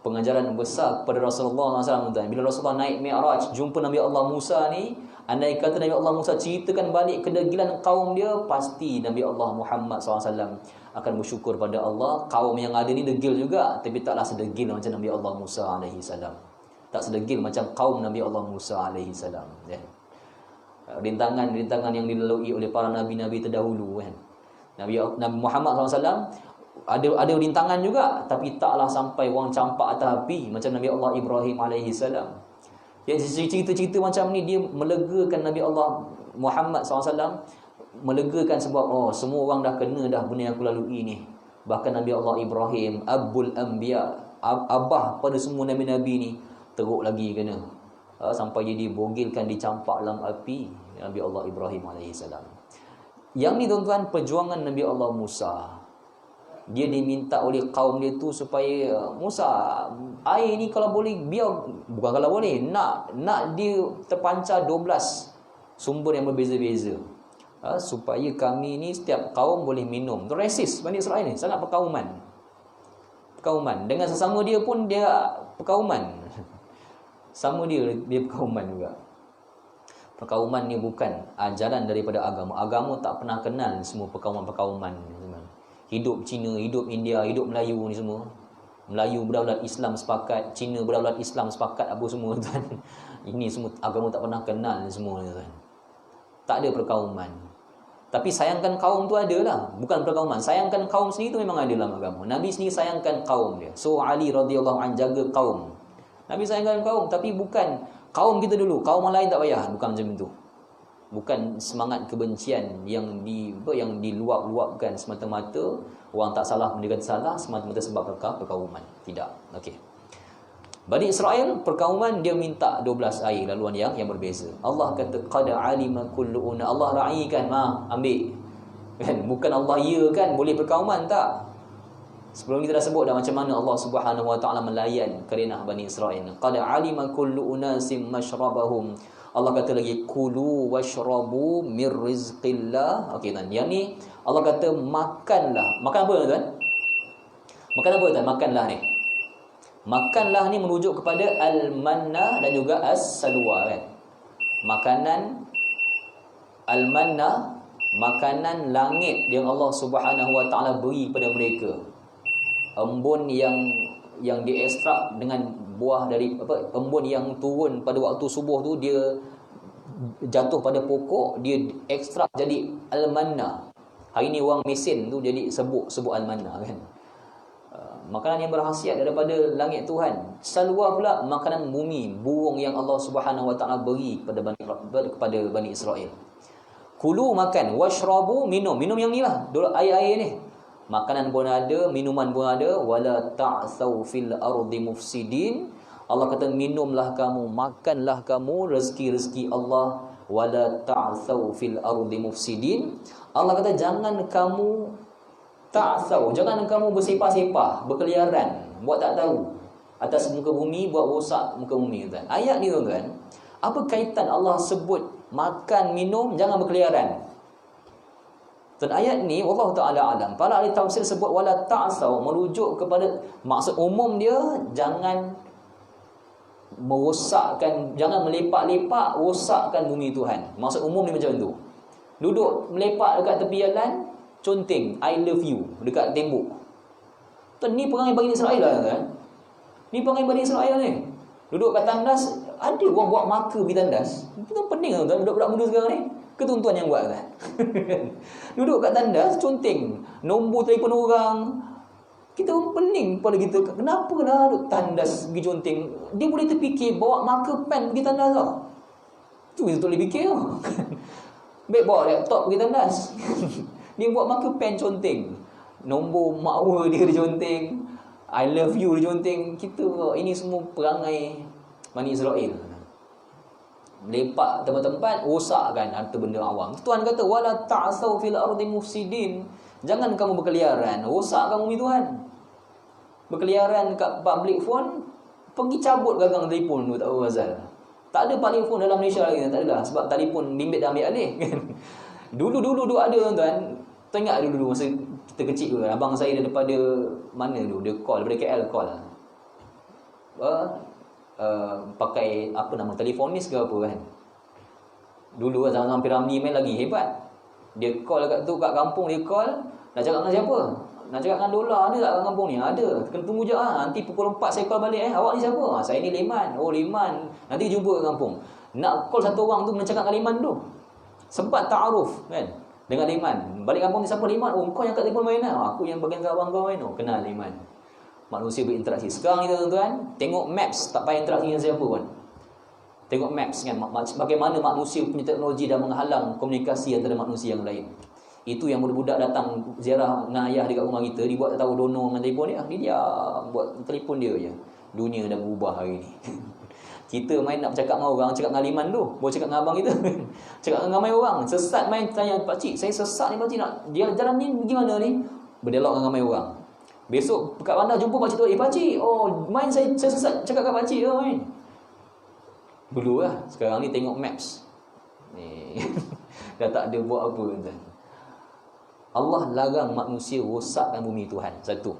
Pengajaran besar kepada Rasulullah SAW tuan. Bila Rasulullah naik Mi'raj, jumpa Nabi Allah Musa ni, andai kata Nabi Allah Musa ceritakan balik kedegilan kaum dia, pasti Nabi Allah Muhammad SAW akan bersyukur pada Allah. Kaum yang ada ni degil juga, tapi taklah sedegil macam Nabi Allah Musa AS. Tak sedegil macam kaum Nabi Allah Musa AS ya. Rintangan-rintangan yang dilalui oleh para nabi-nabi terdahulu kan. Nabi Muhammad SAW ada rintangan juga, tapi taklah sampai orang campak atas api macam Nabi Allah Ibrahim AS. Yang cerita-cerita macam ni dia melegakan Nabi Allah Muhammad SAW, melegakan sebab semua orang dah kena dah benda yang aku lalui ni. Bahkan Nabi Allah Ibrahim, Abul Anbiya, abah pada semua nabi-nabi ni, teruk lagi kena sampai jadi bogilkan, dicampak dalam api Nabi Allah Ibrahim AS. Yang ni tuan-tuan, perjuangan Nabi Allah Musa. Dia diminta oleh kaum dia tu supaya Musa, air ni kalau boleh biar, bukan kalau boleh, nak dia terpancar 12 sumber yang berbeza-beza, supaya kami ni setiap kaum boleh minum. Resis Bani Israel ni sangat perkauman dengan sesama dia pun dia perkauman. Sama dia perkauman juga. Perkauman ni bukan ajaran daripada agama. Agama tak pernah kenal semua perkauman-perkauman. Hidup Cina, hidup India, hidup Melayu ni semua. Melayu berdaulat Islam sepakat, Cina berdaulat Islam sepakat, apa semua tuan. Ini semua agama tak pernah kenal semua tuan. Tak ada perkauman. Tapi sayangkan kaum tu adalah, bukan perkauman. Sayangkan kaum sendiri tu memang ada dalam agama. Nabi sendiri sayangkan kaum dia. So Ali radhiyallahu anhu jaga kaum. Nabi sayangkan kaum, tapi bukan kaum kita dulu, kaum orang lain tak payah, bukan macam itu. Bukan semangat kebencian yang diluap-luapkan semata-mata orang tak salah dia kata salah semata-mata sebab perkauman. Tidak. Okey. Bani Israel perkauman dia minta 12 air laluan yang berbeza. Allah kata qad alima kullu una. Allah raikan, ambil. Kan bukan Allah ya kan boleh perkauman tak. Sebelum kita dah sebut dah macam mana Allah Subhanahu wa taala melayan kerenah Bani Israel. Qad alima kullu unasim mashrabahum. Allah kata lagi kulu washrabu mir rizqillah. Okey tuan, yang ni Allah kata makanlah. Makan apa tuan? Makan apa tuan? Makanlah ni. Makanlah ni merujuk kepada al-manna dan juga as-salwa kan. Makanan al-manna, makanan langit yang Allah Subhanahu wa taala beri kepada mereka. Embun yang diekstrak dengan buah dari embun yang turun pada waktu subuh tu, dia jatuh pada pokok, dia ekstrak jadi al-manna. Hari ni orang mesin tu jadi sebut al-manna kan. makanan yang berkhasiat daripada langit Tuhan. Salwa pula makanan bumi, burung yang Allah Subhanahu wa taala beri kepada Bani Israel. Kulu makan, washrabu minum. Minum yang ni lah, air-air ni. Makanan pun ada, minuman pun ada. Wala ta'thaw fil ardi mufsidin. Allah kata minumlah kamu, makanlah kamu rezeki-rezeki Allah. Wala ta'thaw fil ardi mufsidin. Allah kata jangan kamu ta'thaw, jangan kamu bersepah-sepah, berkeliaran, buat tak tahu atas muka bumi, buat rosak muka bumi, tuan. Ayat ni tuan, apa kaitan Allah sebut makan, minum, jangan berkeliaran? Dan ayat ni Allah Ta'ala alam, para ahli tafsir sebut wala ta'thaw merujuk kepada maksud umum dia, jangan merosakkan, jangan melepak-lepak rosakkan bumi Tuhan. Maksud umum ni macam tu. Duduk melepak dekat tepi jalan, conteng I love you dekat tembok. Tuan, ni perangai Bani Israel lah kan. Ni perangai Bani Israel ni. Duduk kat tandas, ada orang buat maka pergi tandas. Itu pening tuan, budak-budak muda sekarang ni. Ketuan yang buat kan. Duduk kat tandas, conteng nombor telefon orang. Kita pun pening pada kita. Kenapa dah duduk tandas pergi conteng? Dia boleh terfikir bawa marker pen pergi tandas tau. Tu kita boleh fikir tau. Baik bawa laptop pergi tandas. Dia buat marker pen conteng. Nombor makwa dia conteng. I love you dia conteng. Kita ini semua perangai Bani Israel. Melepak tempat-tempat, rosakkan harta benda awam. Tuhan kata wala ta'thaw fil ardi mufsidin. Jangan kamu berkeliaran, rosakkan bumi Tuhan. Berkeliaran kat public phone, pergi cabut gagang telefon tu, tak tahu pasal. Tak ada public phone dalam Malaysia lagi, tak adalah, sebab telefon bimbit dah ambil alih kan. Dulu ada tuan-tuan. Tuan ingat dulu masa kita kecil tu, abang saya daripada mana tu, dia call daripada KL call. Pakai apa nama, telefonis ke apa kan. Dulu zaman Piramli main lagi hebat. Dia call kat tu, kat kampung dia call, nak cakap dengan siapa? Nak cakap dengan Lola ada tak kat kampung ni? Ada. Kena tunggu je nanti pukul 4 saya call balik. Awak ni siapa? Saya ni Leman. Oh Leman. Nanti jumpa kat kampung. Nak call satu orang tu, nak cakap dengan Leman tu. Sempat ta'aruf kan dengan Leman. Balik kampung ni, siapa Leman? Oh kau yang kat telefon main lah. Aku yang bagian kawan kau main. Oh kenal Leman. Manusia berinteraksi. Sekarang ni tuan-tuan, tengok maps, tak payah interaksi dengan siapa pun. Tengok maps kan, bagaimana manusia punya teknologi dah menghalang komunikasi antara manusia yang lain. Itu yang budak-budak datang ziarah dengan ayah dekat rumah kita, dia buat tak tahu donor dengan telefon dia, dia buat telefon dia je. Dunia dah berubah hari ni. Kita main nak bercakap dengan orang, cakap dengan Liman tu, boleh cakap dengan abang kita. Cakap dengan ramai orang, sesat main tanya, "Pakcik, saya sesat ni pakcik, nak dia jalan ni bagaimana ni?" Berdialog dengan ramai orang. Besok kat bandar jumpa pakcik tu, pakcik, oh main saya sesat cakap kat pakcik oh main. Dulu lah, sekarang ni tengok maps ni. Dah tak ada buat apa tuan. Allah larang manusia rosakkan bumi Tuhan. Satu,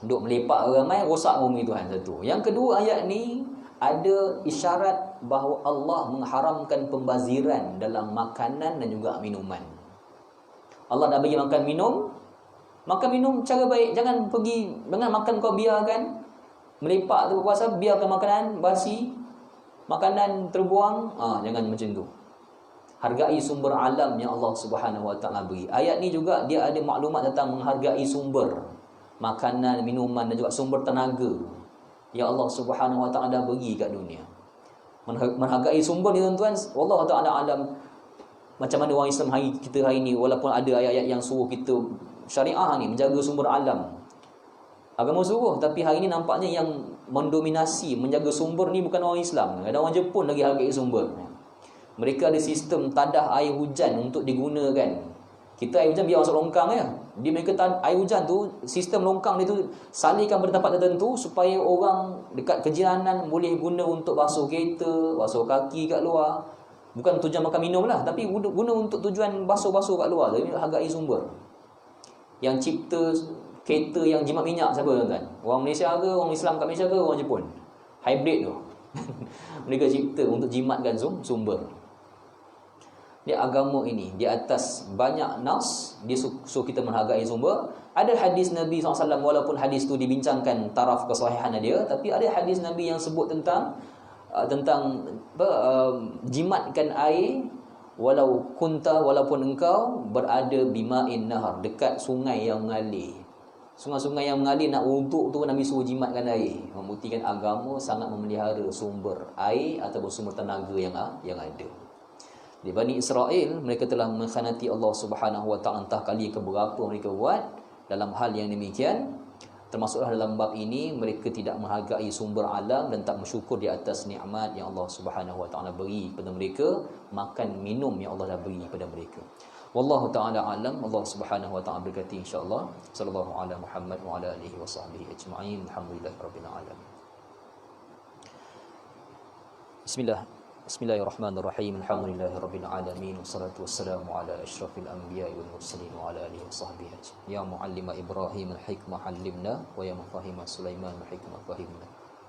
duk melepak ramai, rosak bumi Tuhan. Satu. Yang kedua, ayat ni ada isyarat bahawa Allah mengharamkan pembaziran dalam makanan dan juga minuman. Allah dah bagi makan minum, makan minum cara baik. Jangan makan kau biarkan melepak tu berpuasa, biarkan makanan basi, makanan terbuang. Jangan macam tu. Hargai sumber alam yang Allah Subhanahu Wa Taala beri. Ayat ni juga dia ada maklumat tentang menghargai sumber makanan, minuman dan juga sumber tenaga yang Allah Subhanahu Wa Taala bagi kat dunia. Menghargai sumber ni tuan-tuan, Allah Taala alam macam mana orang Islam kita hari ni, walaupun ada ayat-ayat yang suruh kita syariah ni menjaga sumber alam. Agama suruh, tapi hari ni nampaknya yang mendominasi menjaga sumber ni bukan orang Islam. Ada orang Jepun lagi hargai sumber. Mereka ada sistem tadah air hujan untuk digunakan. Kita air hujan biar masuk longkang ya. Di mereka air hujan tu, sistem longkang dia tu salihkan pada tempat tertentu supaya orang dekat kejiranan boleh guna untuk basuh kereta, basuh kaki kat luar. Bukan tujuan makan minum lah, tapi guna untuk tujuan basuh-basuh kat luar. Jadi hargai sumber. Yang cipta kereta yang jimat minyak siapa tuan-tuan? Orang Malaysia ke, orang Islam kat Malaysia ke, orang Jepun? Hybrid tu. Mereka cipta untuk jimatkan sumber. Dia agama ini di atas banyak nas, dia suruh kita menghargai sumber. Ada hadis Nabi SAW, walaupun hadis tu dibincangkan taraf kesahihan dia, tapi ada hadis Nabi yang sebut tentang jimatkan air walaupun engkau berada bima'in nahar, dekat sungai yang mengalir. Sungai-sungai yang mengalir nak wuduk tu Nabi suruh jimatkan air, membuktikan agama sangat memelihara sumber air ataupun sumber tenaga yang ada. Di Bani Israel, mereka telah mengkhianati Allah Subhanahu Wa Taala entah kali keberapa mereka buat dalam hal yang demikian. Termasuklah dalam bab ini mereka tidak menghargai sumber alam dan tak bersyukur di atas nikmat yang Allah Subhanahu Wa Taala beri kepada mereka, makan minum yang Allah dah beri kepada mereka. Wallahu taala alam. Allah Subhanahu wa taala berkati insyaallah. Sallallahu ala Muhammad wa ala alihi wasahbihi ajma'in. Alhamdulillahirabbil alamin. Bismillahirrahmanirrahim. Alhamdulillahirabbil alamin. Wassalatu wassalamu ala asyrafil anbiya'i wal mursalin wa ala alihi wasahbihi ajma'in. Ya muallima Ibrahim al-hikmah 'allimna wa ya mufahhima Sulaiman al-hikmah fahimna.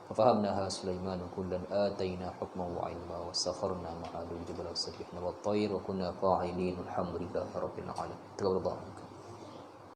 وفهمناها سليمان كلا آتينا حكما وعلما وسخرنا مع الجبل والسبحنا والطير وكنا فاعلين الحمد لله رب العالمين. تقبل الله منكم.